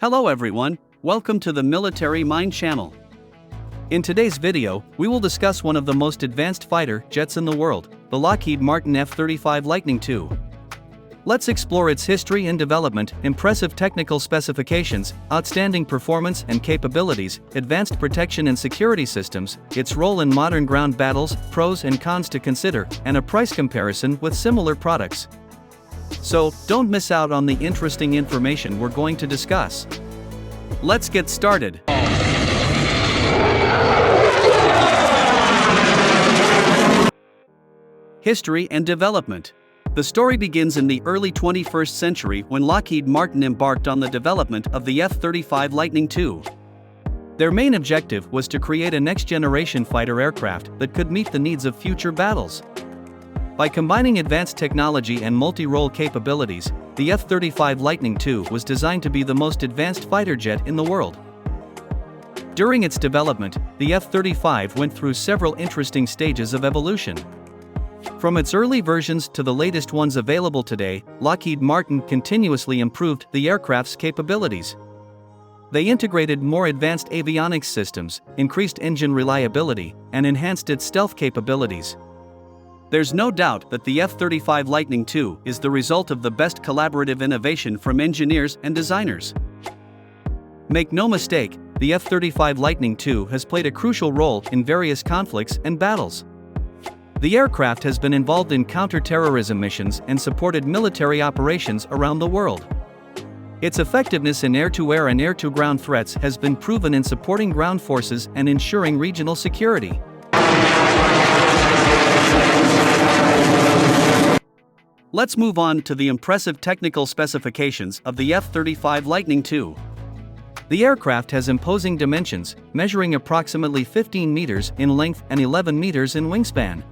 Hello everyone, welcome to the Military Mind channel. In today's video, we will discuss one of the most advanced fighter jets in the world, the Lockheed Martin F-35 Lightning II. Let's explore its history and development, impressive technical specifications, outstanding performance and capabilities, advanced protection and security systems, its role in modern ground battles, pros and cons to consider, and a price comparison with similar products. So, don't miss out on the interesting information we're going to discuss. Let's get started. History and development. The story begins in the early 21st century when Lockheed Martin embarked on the development of the F-35 Lightning II. Their main objective was to create a next-generation fighter aircraft that could meet the needs of future battles. By combining advanced technology and multi-role capabilities, the F-35 Lightning II was designed to be the most advanced fighter jet in the world. During its development, the F-35 went through several interesting stages of evolution. From its early versions to the latest ones available today, Lockheed Martin continuously improved the aircraft's capabilities. They integrated more advanced avionics systems, increased engine reliability, and enhanced its stealth capabilities. There's no doubt that the F-35 Lightning II is the result of the best collaborative innovation from engineers and designers. Make no mistake, the F-35 Lightning II has played a crucial role in various conflicts and battles. The aircraft has been involved in counter-terrorism missions and supported military operations around the world. Its effectiveness in air-to-air and air-to-ground threats has been proven in supporting ground forces and ensuring regional security. Let's move on to the impressive technical specifications of the F-35 Lightning II. The aircraft has imposing dimensions, measuring approximately 15 meters in length and 11 meters in wingspan.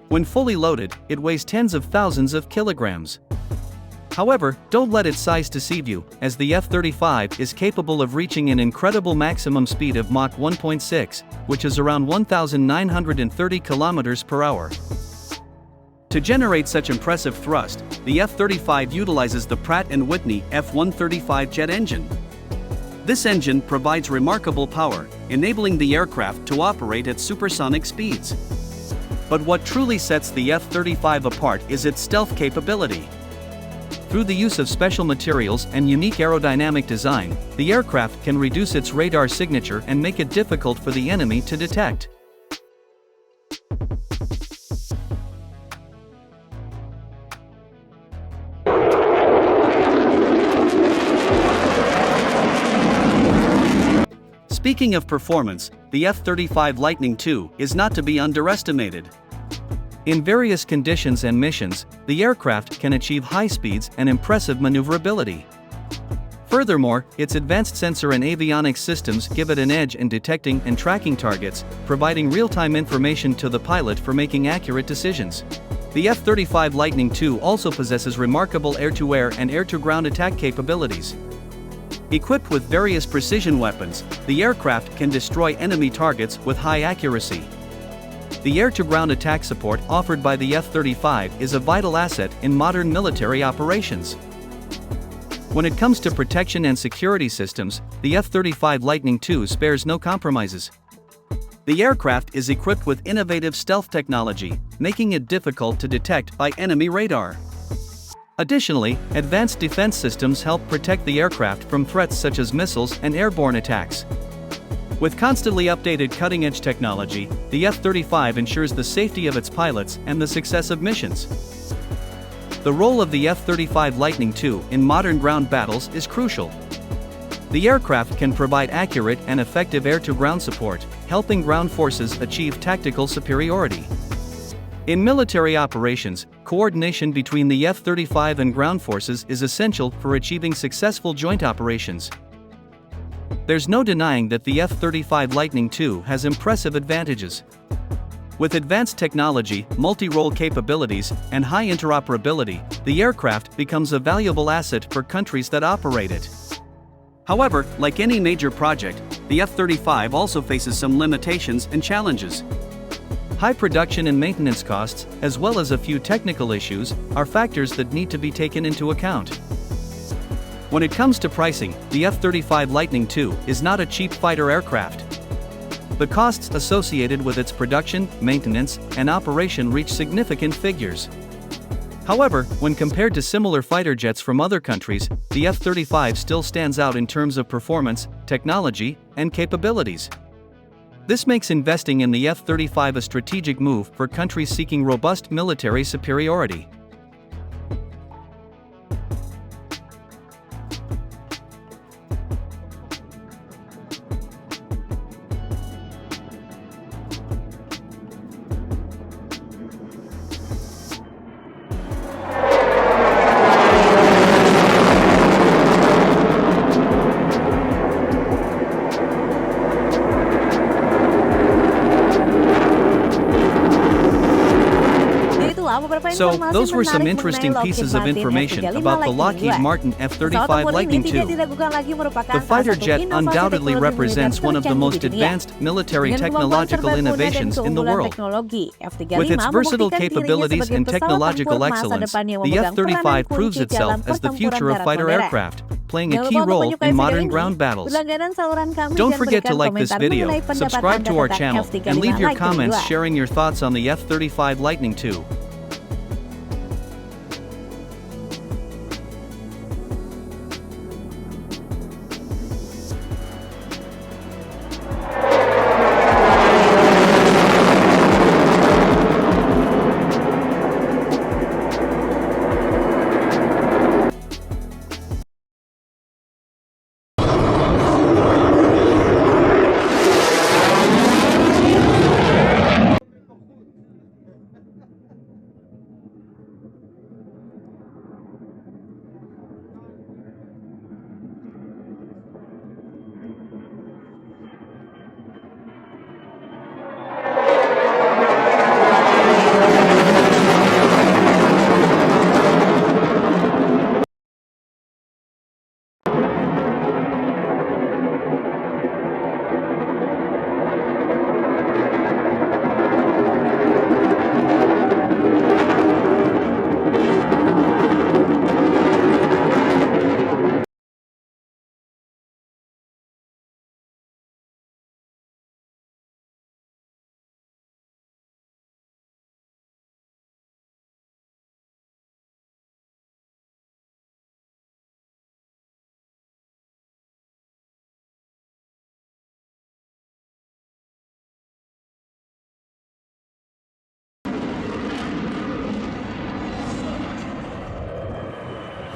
When fully loaded, it weighs tens of thousands of kilograms. However, don't let its size deceive you, as the F-35 is capable of reaching an incredible maximum speed of Mach 1.6, which is around 1,930 kilometers per hour. To generate such impressive thrust, the F-35 utilizes the Pratt & Whitney F-135 jet engine. This engine provides remarkable power, enabling the aircraft to operate at supersonic speeds. But what truly sets the F-35 apart is its stealth capability. Through the use of special materials and unique aerodynamic design, the aircraft can reduce its radar signature and make it difficult for the enemy to detect. Speaking of performance, the F-35 Lightning II is not to be underestimated. In various conditions and missions, the aircraft can achieve high speeds and impressive maneuverability. Furthermore, its advanced sensor and avionics systems give it an edge in detecting and tracking targets, providing real-time information to the pilot for making accurate decisions. The F-35 Lightning II also possesses remarkable air-to-air and air-to-ground attack capabilities. Equipped with various precision weapons, the aircraft can destroy enemy targets with high accuracy. The air-to-ground attack support offered by the F-35 is a vital asset in modern military operations. When it comes to protection and security systems, the F-35 Lightning II spares no compromises. The aircraft is equipped with innovative stealth technology, making it difficult to detect by enemy radar. Additionally, advanced defense systems help protect the aircraft from threats such as missiles and airborne attacks. With constantly updated cutting-edge technology, the F-35 ensures the safety of its pilots and the success of missions. The role of the F-35 Lightning II in modern ground battles is crucial. The aircraft can provide accurate and effective air-to-ground support, helping ground forces achieve tactical superiority. In military operations, coordination between the F-35 and ground forces is essential for achieving successful joint operations. There's no denying that the F-35 Lightning II has impressive advantages. With advanced technology, multi-role capabilities, and high interoperability, the aircraft becomes a valuable asset for countries that operate it. However, like any major project, the F-35 also faces some limitations and challenges. High production and maintenance costs, as well as a few technical issues, are factors that need to be taken into account. When it comes to pricing, the F-35 Lightning II is not a cheap fighter aircraft. The costs associated with its production, maintenance, and operation reach significant figures. However, when compared to similar fighter jets from other countries, the F-35 still stands out in terms of performance, technology, and capabilities. This makes investing in the F-35 a strategic move for countries seeking robust military superiority. So, those were some interesting pieces of information about the Lockheed Martin F-35 Lightning II. The fighter jet undoubtedly represents one of the most advanced military technological innovations in the world. With its versatile capabilities and technological excellence, the F-35 proves itself as the future of fighter aircraft, playing a key role in modern ground battles. Don't forget to like this video, subscribe to our channel, and leave your comments sharing your thoughts on the F-35 Lightning II.